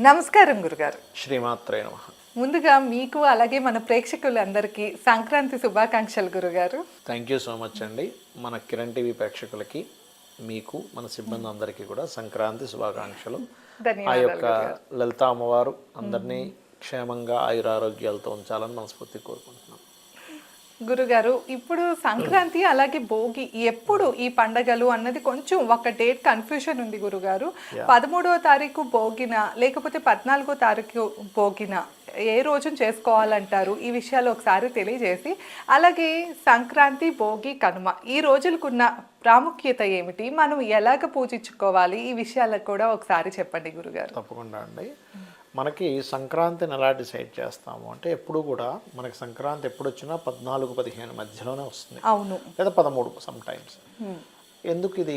నమస్కారం గురుగారు. శ్రీమాత్రే నమః. ముందుగా మీకు అలాగే మన ప్రేక్షకులందరికీ సంక్రాంతి శుభాకాంక్షలు గురుగారు. థ్యాంక్ యూ సో మచ్ అండి. మన కిరణ్ టీవీ ప్రేక్షకులకి, మీకు, మన సిబ్బంది అందరికీ కూడా సంక్రాంతి శుభాకాంక్షలు. ఆ యొక్క లలితా అమ్మవారు అందరినీ క్షేమంగా ఆయురారోగ్యాలతో ఉంచాలని మనస్ఫూర్తి కోరుకుంటున్నాం. గురుగారు, ఇప్పుడు సంక్రాంతి అలాగే భోగి ఎప్పుడు ఈ పండగలు అన్నది కొంచెం ఒక డేట్ కన్ఫ్యూషన్ ఉంది గురుగారు. 13వ తారీఖు భోగిన లేకపోతే 14వ తారీఖు భోగిన ఏ రోజున చేసుకోవాలంటారు? ఈ విషయాలు ఒకసారి తెలియజేసి, అలాగే సంక్రాంతి, భోగి, కనుమ ఈ రోజులకున్న ప్రాముఖ్యత ఏమిటి, మనం ఎలాగ పూజించుకోవాలి, ఈ విషయాలకు కూడా ఒకసారి చెప్పండి గురుగారు. తప్పకుండా అండి. మనకి సంక్రాంతిని ఎలా డిసైడ్ చేస్తాము అంటే, ఎప్పుడు కూడా మనకి సంక్రాంతి ఎప్పుడు వచ్చినా 14-15 మధ్యలోనే వస్తుంది. అవును, లేదా 13 సమ్ టైమ్స్. ఎందుకు ఇది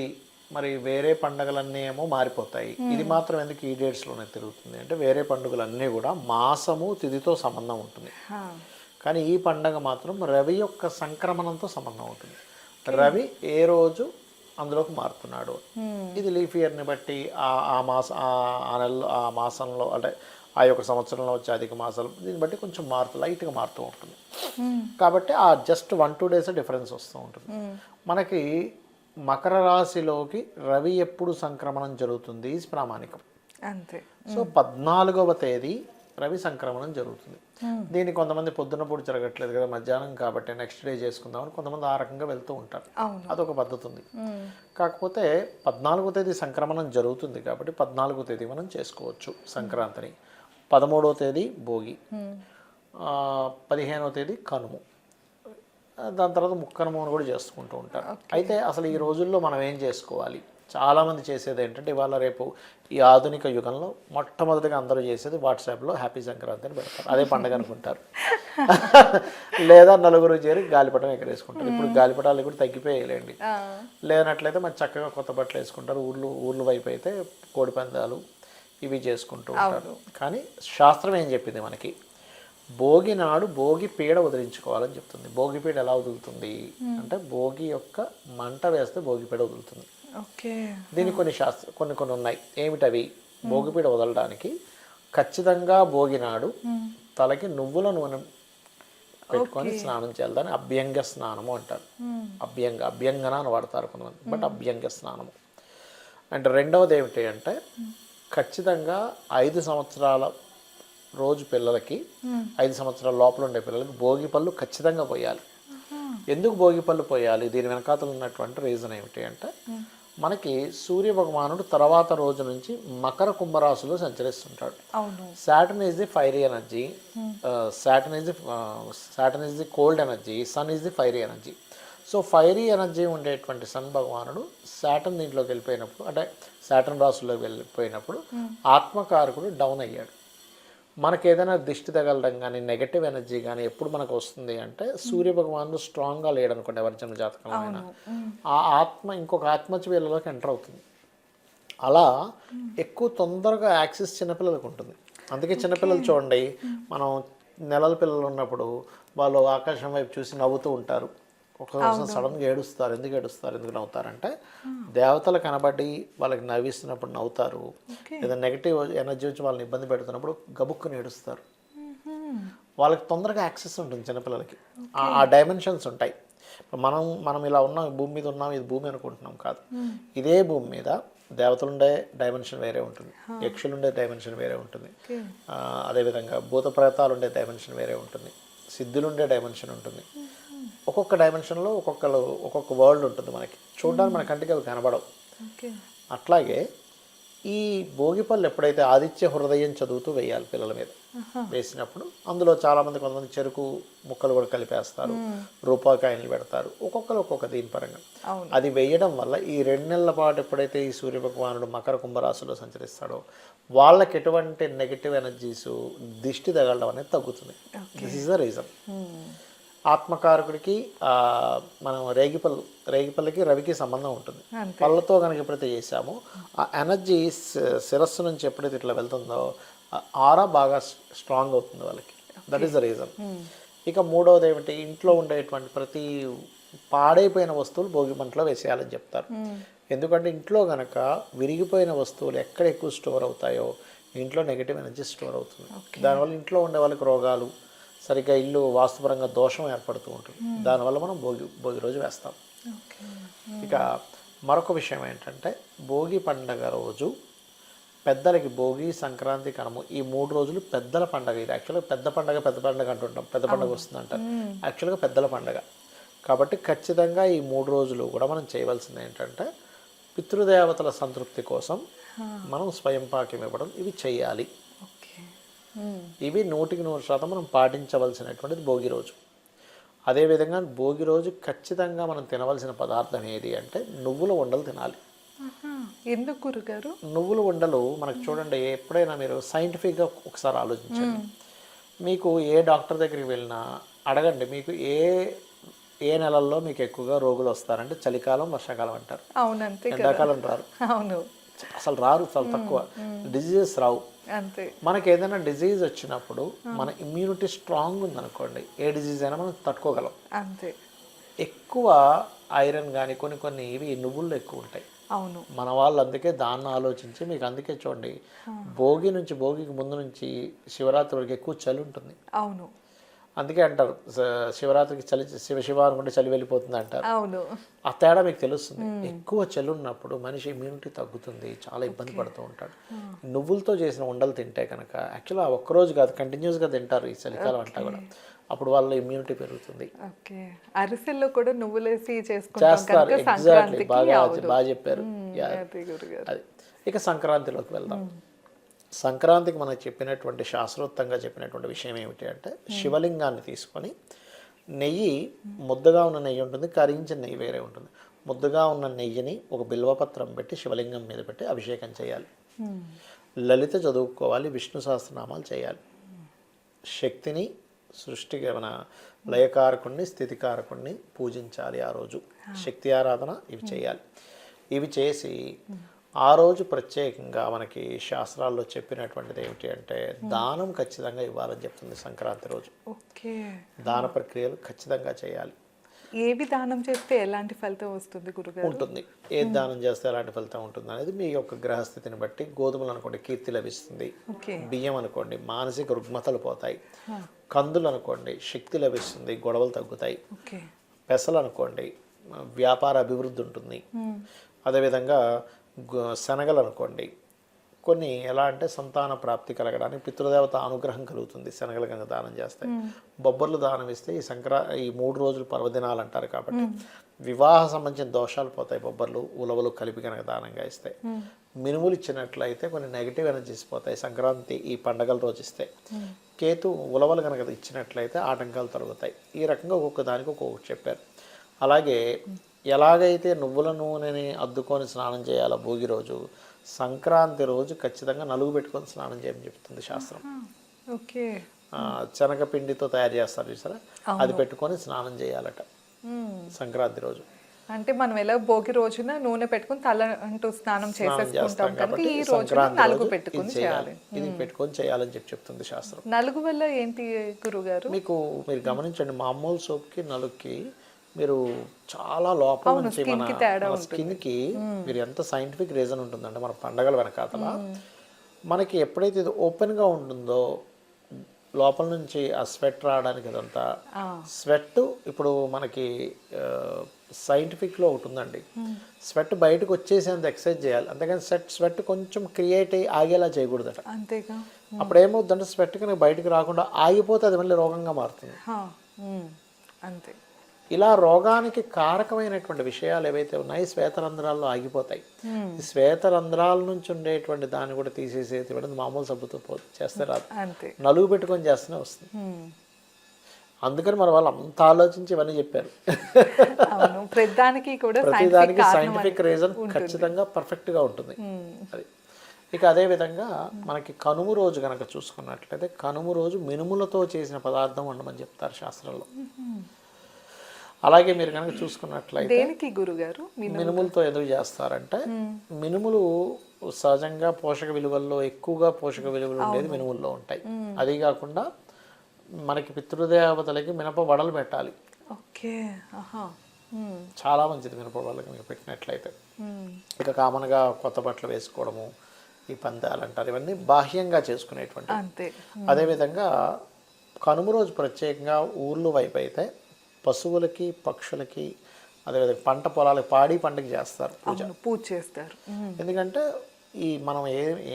మరి వేరే పండుగలన్నీ ఏమో మారిపోతాయి, ఇది మాత్రం ఎందుకు ఈ డేట్స్లోనే తిరుగుతుంది అంటే, వేరే పండుగలన్నీ కూడా మాసము తిథితో సంబంధం ఉంటుంది, కానీ ఈ పండగ మాత్రం రవి యొక్క సంక్రమణంతో సంబంధం ఉంటుంది. రవి ఏ రోజు అందులోకి మారుతున్నాడు, ఇది లీఫ్ ఇయర్ని బట్టి ఆ నెలలో ఆ మాసంలో అంటే ఆ యొక్క సంవత్సరంలో వచ్చే అధిక మాసాలు దీన్ని బట్టి కొంచెం లైట్గా మారుతూ ఉంటుంది. కాబట్టి ఆ జస్ట్ 1-2 days డిఫరెన్స్ వస్తూ ఉంటుంది. మనకి మకర రాశిలోకి రవి ఎప్పుడు సంక్రమణం జరుగుతుంది ప్రామాణికం అంతే. సో 14వ తేదీ రవి సంక్రమణం జరుగుతుంది. దీన్ని కొంతమంది పొద్దున్న పూట జరగట్లేదు కదా, మధ్యాహ్నం కాబట్టి నెక్స్ట్ డే చేసుకుందామని కొంతమంది ఆ రకంగా వెళ్తూ ఉంటారు. అదొక పద్ధతి ఉంది. కాకపోతే 14వ తేదీ సంక్రమణం జరుగుతుంది కాబట్టి 14వ తేదీ మనం చేసుకోవచ్చు సంక్రాంతిని. 13వ తేదీ భోగి, 15వ తేదీ కనుము, దాని తర్వాత ముక్కనుము అని కూడా చేసుకుంటూ ఉంటారు. అయితే అసలు ఈ రోజుల్లో మనం ఏం చేసుకోవాలి? చాలామంది చేసేది ఏంటంటే, ఇవాళ రేపు ఈ ఆధునిక యుగంలో మొట్టమొదటిగా అందరూ చేసేది వాట్సాప్లో హ్యాపీ సంక్రాంతి అని పెడతారు, అదే పండుగ అనుకుంటారు. లేదా నలుగురు చేరి గాలిపటం ఎగరేసుకుంటారు. ఇప్పుడు గాలిపటాలు కూడా తగ్గిపోయేలేండి. లేనట్లయితే మరి చక్కగా కొత్త బట్టలు వేసుకుంటారు. ఊర్లు వైపు అయితే కోడి పందాలు ఇవి చేసుకుంటూ ఉంటారు. కానీ శాస్త్రం ఏం చెప్పింది మనకి? భోగి నాడు భోగి పీడ వదిలించుకోవాలని చెప్తుంది. భోగి పీడ ఎలా వదులుతుంది అంటే, భోగి యొక్క మంట వేస్తే భోగి పీడ వదులుతుంది. దీనికి కొన్ని ఉన్నాయి. ఏమిటవి? భోగిపీడ వదలడానికి ఖచ్చితంగా భోగి నాడు తలకి నువ్వుల నూనె పెట్టుకొని స్నానం చేయాలి. దాన్ని అభ్యంగ స్నానము అంటారు. అభ్యంగన అని వాడతారు కొంతమంది, బట్ అభ్యంగ స్నానము అంటే. రెండవది ఏమిటి అంటే, ఖచ్చితంగా 5 సంవత్సరాల రోజు పిల్లలకి, 5 సంవత్సరాల లోపల ఉండే పిల్లలకి భోగి పళ్ళు ఖచ్చితంగా పోయాలి. ఎందుకు భోగి పళ్ళు పోయాలి? దీని వెనకాతలు ఉన్నటువంటి రీజన్ ఏమిటి అంటే, మనకి సూర్య భగవానుడు తర్వాత రోజు నుంచి మకర కుంభరాశిలో సంచరిస్తుంటాడు. Saturn is the fiery energy, Saturn is the cold energy, sun is the fiery energy. So fiery energy ఉండేటువంటి సన్ భగవానుడు సాటర్న్ దీంట్లోకి వెళ్ళిపోయినప్పుడు, అంటే సాటర్న్ రాశిలోకి వెళ్ళిపోయినప్పుడు ఆత్మకారకుడు డౌన్ అయ్యాడు. మనకి ఏదైనా దిష్టి తగలడం కానీ, నెగటివ్ ఎనర్జీ కానీ ఎప్పుడు మనకు వస్తుంది అంటే, సూర్య భగవానుడు స్ట్రాంగ్గా లేడనుకోండి ఎవరి జన్మ జాతకంలో, ఆ ఆత్మ ఇంకొక ఆత్మచి వీళ్ళలోకి ఎంటర్ అవుతుంది. అలా ఎక్కువ తొందరగా యాక్సెస్ చిన్నపిల్లలకు ఉంటుంది. అందుకే చిన్నపిల్లలు చూడండి, మనం నెలల పిల్లలు ఉన్నప్పుడు వాళ్ళు ఆకాశం వైపు చూసి నవ్వుతూ ఉంటారు. ఒకరోజు సడన్గా ఏడుస్తారు. ఎందుకు నవ్వుతారంటే, దేవతలు కనబడి వాళ్ళకి నవ్విస్తున్నప్పుడు నవ్వుతారు. లేదా నెగిటివ్ ఎనర్జీ వచ్చి వాళ్ళని ఇబ్బంది పెడుతున్నప్పుడు గబుక్కుని ఏడుస్తారు. వాళ్ళకి తొందరగా యాక్సెస్ ఉంటుంది చిన్నపిల్లలకి. ఆ డైమెన్షన్స్ ఉంటాయి. మనం ఇలా ఉన్నాం, భూమి మీద ఉన్నాం, ఇది భూమి అనుకుంటున్నాం, కాదు. ఇదే భూమి మీద దేవతలుండే డైమెన్షన్ వేరే ఉంటుంది, యక్షులుండే డైమెన్షన్ వేరే ఉంటుంది, అదేవిధంగా భూత ప్రేతాలు ఉండే డైమెన్షన్ వేరే ఉంటుంది, సిద్ధులుండే డైమెన్షన్ ఉంటుంది. ఒక్కొక్క డైమెన్షన్లో ఒక్కొక్క వరల్డ్ ఉంటుంది. మనకి చూడడానికి మన కంటికి అవి కనబడవు. అట్లాగే ఈ భోగిపళ్ళు ఎప్పుడైతే ఆదిత్య హృదయం చదువుతూ వేయాలి పిల్లల మీద, వేసినప్పుడు అందులో కొంతమంది చెరుకు ముక్కలు కూడా కలిపేస్తారు, రూపాకాయలు పెడతారు, ఒక్కొక్క దీని పరంగా. అది వేయడం వల్ల ఈ 2 నెలల పాటు ఎప్పుడైతే ఈ సూర్య భగవానుడు మకర కుంభరాశిలో సంచరిస్తాడో వాళ్ళకి ఎటువంటి నెగిటివ్ ఎనర్జీస్, దిష్టి తగలడం అనేది తగ్గుతుంది. This is the reason. ఆత్మకారకుడికి మనం రేగిపల్లికి రవికి సంబంధం ఉంటుంది. పళ్ళతో కనుక ఎప్పుడైతే చేసామో ఆ ఎనర్జీ శిరస్సు నుంచి ఎప్పుడైతే ఇట్లా వెళ్తుందో ఆరా బాగా స్ట్రాంగ్ అవుతుంది వాళ్ళకి. That is the reason. ఇక మూడవది ఏమిటి? ఇంట్లో ఉండేటువంటి ప్రతి పాడైపోయిన వస్తువులు భోగి మంటలో వేసేయాలని చెప్తారు. ఎందుకంటే ఇంట్లో కనుక విరిగిపోయిన వస్తువులు ఎక్కడ ఎక్కువ స్టోర్ అవుతాయో, ఇంట్లో నెగిటివ్ ఎనర్జీ స్టోర్ అవుతుంది. దానివల్ల ఇంట్లో ఉండే వాళ్ళకి రోగాలు, సరిగ్గా ఇల్లు వాస్తుపరంగా దోషం ఏర్పడుతూ ఉంటుంది. దానివల్ల మనం భోగి రోజు వేస్తాం. ఇక మరొక విషయం ఏంటంటే భోగి పండగ రోజు పెద్దలకి భోగి, సంక్రాంతి, కనుమ ఈ 3 రోజులు పెద్దల పండగ. ఇది యాక్చువల్గా పెద్ద పండగ అంటుంటాం. పెద్ద పండగ వస్తుందంటారు. యాక్చువల్గా పెద్దల పండగ కాబట్టి ఖచ్చితంగా ఈ 3 రోజులు కూడా మనం చేయవలసింది ఏంటంటే పితృదేవతల సంతృప్తి కోసం మనం స్వయం పాకం ఇవ్వడం ఇవి చేయాలి. ఇవి 100% మనం పాటించవలసినటువంటిది భోగి రోజు. అదేవిధంగా భోగి రోజు ఖచ్చితంగా మనం తినవలసిన పదార్థం ఏది అంటే నువ్వుల ఉండలు తినాలి. ఎందుకు గురుగారు? నువ్వుల ఉండలు మనకు చూడండి, ఎప్పుడైనా మీరు సైంటిఫిక్గా ఒకసారి ఆలోచించండి. మీకు ఏ డాక్టర్ దగ్గరికి వెళ్ళినా అడగండి, మీకు ఏ నెలల్లో మీకు ఎక్కువగా రోగులు వస్తారంటే చలికాలం, వర్షాకాలం అంటారు. అవునంతే. ఎండాకాలం రారు. అవును, అసలు రారు, చాలా తక్కువ. డిజీజెస్ రావు. అంతే. మనకి ఏదైనా డిజీజ్ వచ్చినప్పుడు మన ఇమ్యూనిటీ స్ట్రాంగ్ ఉందనుకోండి, ఏ డిజీజ్ అయినా మనం తట్టుకోగలం. అంతే. ఎక్కువ ఐరన్ కానీ కొన్ని ఇవి నువ్వుల్లో ఎక్కువ ఉంటాయి. అవును. మన వాళ్ళు అందుకే దాన్ని ఆలోచించి మీకు అందుకే చూడండి, భోగికి ముందు నుంచి శివరాత్రి వరకు ఎక్కువ చలి ఉంటుంది. అవును, అందుకే అంటారు శివరాత్రికి చలి శివ అనుకుంటే చలి వెళ్ళిపోతుంది అంటారు. అవును. ఆ తేడా మీకు తెలుస్తుంది. ఎక్కువ చలి ఉన్నప్పుడు మనిషి ఇమ్యూనిటీ తగ్గుతుంది, చాలా ఇబ్బంది పడుతూ ఉంటాడు. నువ్వులతో చేసిన ఉండలు తింటే కనుక యాక్చువల్గా ఒక్కరోజు కాదు, కంటిన్యూస్గా తింటారు ఈ చలికాలం అంతా కూడా. అప్పుడు వాళ్ళ ఇమ్యూనిటీ పెరుగుతుంది. అరిసెల్లో కూడా నువ్వులేసి చేస్తారు. ఎగ్జాక్ట్లీ, బాగా చెప్పారు. అది. ఇక సంక్రాంతిలోకి వెళ్దాం. సంక్రాంతికి మనకు చెప్పినటువంటి శాస్త్రోక్తంగా చెప్పినటువంటి విషయం ఏమిటి అంటే శివలింగాన్ని తీసుకొని నెయ్యి, ముద్దగా ఉన్న నెయ్యి ఉంటుంది, కరిగించిన నెయ్యి వేరే ఉంటుంది. ముద్దగా ఉన్న నెయ్యిని ఒక బిల్వపత్రం పెట్టి శివలింగం మీద పెట్టి అభిషేకం చేయాలి. లలిత చదువుకోవాలి, విష్ణు సహస్రనామాలు చేయాలి. శక్తిని, సృష్టికి మన లయకారకుణ్ణి, స్థితికారకుణ్ణి పూజించాలి. ఆ రోజు శక్తి ఆరాధన ఇవి చేయాలి. ఇవి చేసి ఆ రోజు ప్రత్యేకంగా మనకి శాస్త్రాల్లో చెప్పినటువంటిది ఏమిటి అంటే దానం ఖచ్చితంగా ఇవ్వాలని చెప్తుంది. సంక్రాంతి రోజు దాన ప్రక్రియలు ఖచ్చితంగా చేయాలి. ఏవి దానం చేస్తే ఎలాంటి ఫలితం వస్తుంది గురుగారు? ఉంటుంది. ఏది దానం చేస్తే ఎలాంటి ఫలితం ఉంటుంది అనేది మీ యొక్క గ్రహస్థితిని బట్టి. గోధుమలు అనుకోండి కీర్తి లభిస్తుంది, బియ్యం అనుకోండి మానసిక రుగ్మతలు పోతాయి, కందులు అనుకోండి శక్తి లభిస్తుంది, గొడవలు తగ్గుతాయి, పెసలు అనుకోండి వ్యాపార అభివృద్ధి ఉంటుంది. అదేవిధంగా శనగలు అనుకోండి కొన్ని ఎలా అంటే సంతాన ప్రాప్తి కలగడానికి పితృదేవత అనుగ్రహం కలుగుతుంది శనగలు కనుక దానం చేస్తే. బొబ్బర్లు దానం ఇస్తే ఈ 3 రోజులు పర్వదినాలు అంటారు కాబట్టి వివాహ సంబంధించిన దోషాలు పోతాయి. బొబ్బర్లు, ఉలవలు కలిపి కనుక దానంగా ఇస్తే. మినుములు ఇచ్చినట్లయితే కొన్ని నెగిటివ్ ఎనర్జీస్ పోతాయి సంక్రాంతి ఈ పండగల రోజు ఇస్తే. కేతు ఉలవలు కనుక ఇచ్చినట్లయితే ఆటంకాలు తొలగుతాయి. ఈ రకంగా ఒక్కొక్క దానికి ఒక్కొక్కటి చెప్పారు. అలాగే ఎలాగైతే నువ్వుల నూనెని అద్దుకొని స్నానం చేయాలో భోగి రోజు, సంక్రాంతి రోజు ఖచ్చితంగా నలుగు పెట్టుకొని స్నానం చేయమని చెప్తుంది శాస్త్రం. శనగపిండితో తయారు చేస్తారు చూసారా, అది పెట్టుకొని స్నానం చేయాలట సంక్రాంతి రోజు. అంటే మనం ఎలా భోగి రోజున నూనె పెట్టుకొని తల అంటూ స్నానం చేసేసుకుంటాం కాబట్టి ఈ రోజు నలుగు పెట్టుకొని చేయాలి. ఇది పెట్టుకొని చేయాలని చెప్తుంది శాస్త్రం. నలుగు వల్ల ఏంటి గురుగారు? మీరు గమనించండి, మామూలు సోప్కి నలుగుకి మీరు చాలా లోపల నుంచి మన స్కిన్కి మీరు ఎంత సైంటిఫిక్ రీజన్ ఉంటుందంటే మన పండగల వెనకాతల మనకి ఎప్పుడైతే ఇది ఓపెన్గా ఉంటుందో లోపల నుంచి ఆ స్వెట్ రావడానికి అదంతా స్వెట్. ఇప్పుడు మనకి సైంటిఫిక్లో ఒకటి ఉందండి, స్వెట్ బయటకు వచ్చేసేంత ఎక్సర్సైజ్ చేయాలి, అంతేగాని స్వెట్ కొంచెం క్రియేట్ అయ్యి ఆగేలా చేయకూడదట. అంతేగా. అప్పుడు ఏమవుతుందంటే స్వెట్ కనుక బయటకు రాకుండా ఆగిపోతే అది మళ్ళీ రోగంగా మారుతుంది. అంతే. ఇలా రోగానికి కారకమైనటువంటి విషయాలు ఏవైతే ఉన్నాయో శ్వేతరంధ్రాల్లో ఆగిపోతాయి. ఈ శ్వేతరంధ్రాల నుంచి ఉండేటువంటి దాన్ని కూడా తీసేసేది మామూలు సబ్బుతో చేస్తే రాదు, నలుగు పెట్టుకొని చేస్తూనే వస్తుంది. అందుకని మన వాళ్ళు అంత ఆలోచించి ఇవన్నీ చెప్పారు. ప్రతిదానికి సైంటిఫిక్ రీజన్ ఖచ్చితంగా పర్ఫెక్ట్గా ఉంటుంది. అది. ఇక అదేవిధంగా మనకి కనుము రోజు కనుక చూసుకున్నట్లయితే కనుము రోజు మినుములతో చేసిన పదార్థం వండమని చెప్తారు శాస్త్రంలో. అలాగే మీరు కనుక చూసుకున్నట్లయితే మినుములతో ఎందుకు చేస్తారంటే మినుములు సహజంగా పోషక విలువల్లో ఎక్కువగా పోషక విలువలు ఉండేది మినుముల్లో ఉంటాయి. అది కాకుండా మనకి పితృదేవతలకి మినప వడలు పెట్టాలి. చాలా మంచిది మినప వడలు కనుక పెట్టినట్లయితే. ఇక కామన్గా కొత్త బట్టలు వేసుకోవడము ఈ పందాలు అంటారు, ఇవన్నీ బాహ్యంగా చేసుకునేటువంటి. అంతే. అదేవిధంగా కనుమ రోజు ప్రత్యేకంగా ఊర్లు వైపు అయితే పశువులకి పక్షులకి అదేవిధంగా పంట పొలాలకి పాడి పంటకి చేస్తారు పూజ. అవును, పూజ చేస్తారు. ఎందుకంటే ఈ మనం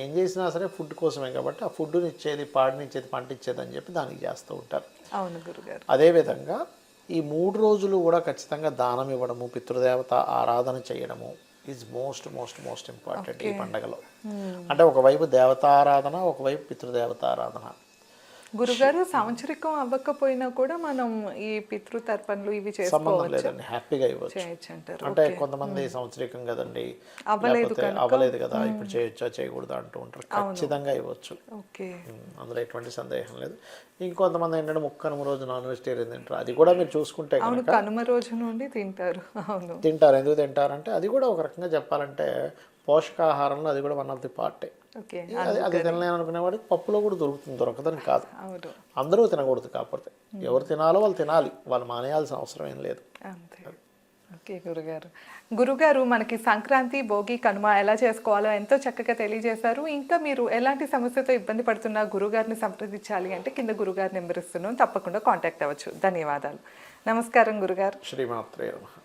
ఏం చేసినా సరే ఫుడ్ కోసమే కాబట్టి ఆ ఫుడ్ని ఇచ్చేది, పాడినిచ్చేది, పంట ఇచ్చేది అని చెప్పి దానికి చేస్తూ ఉంటారు. అవును గురుగారు. అదేవిధంగా ఈ 3 రోజులు కూడా ఖచ్చితంగా దానం ఇవ్వడము, పితృదేవత ఆరాధన చేయడము is most most most important ఈ పండగలో. అంటే ఒకవైపు దేవతారాధన, ఒకవైపు పితృదేవతారాధన. గురుగారు, సంవత్సరికం అవ్వకపోయినా కూడా మనం ఈ పితృతర్పణలు ఇవి సంబంధం చేసుకోవచ్చు, లేదండి, హ్యాపీగా ఇవ్వచ్చు. చేయొచ్చు అంటారు. అంటే కొంతమంది సంవత్సరికం కదండి, అవ్వలేదు లేకపోతే అవ్వలేదు కదా ఇప్పుడు చేయొచ్చా చేయకూడదా అంటూ ఉంటారు. ఖచ్చితంగా ఇవ్వచ్చు, ఓకే. అందులో ఎటువంటి సందేహం లేదు. ఇంకొంతమంది ఏంటంటే కనుమ రోజు నాన్ వెజిటేరియన్ తింటారు, అది కూడా మీరు చూసుకుంటే అవును, కనుక కనుమ రోజు నుండి తింటారు. అవును, తింటారు. ఎందుకు తింటారంటే అది కూడా ఒక రకంగా చెప్పాలంటే పోషకాహారంలో అది కూడా వన్ ఆఫ్ ది పార్టే. ఓకే. అది తినలేను అనుకునే వాడికి పప్పులో కూడా దొరుకుతుంది, దొరకదని కాదు. అవును, అందరూ తినకూడదు, కాకపోతే ఎవరు తినాలో వాళ్ళు తినాలి, వాళ్ళు మానేయాల్సిన అవసరం ఏం లేదు. అంతే. ఓకే గురుగారు. గురుగారు, మనకి సంక్రాంతి, భోగి, కనుమ ఎలా చేసుకోవాలో ఎంతో చక్కగా తెలియజేశారు. ఇంకా మీరు ఎలాంటి సమస్యతో ఇబ్బంది పడుతున్నా గురుగారిని సంప్రదించాలి అంటే కింద గురుగారి నెంబర్ ఇస్తున్నాం, తప్పకుండా కాంటాక్ట్ అవ్వచ్చు. ధన్యవాదాలు. నమస్కారం గురుగారు. శ్రీమాత్రే నమః.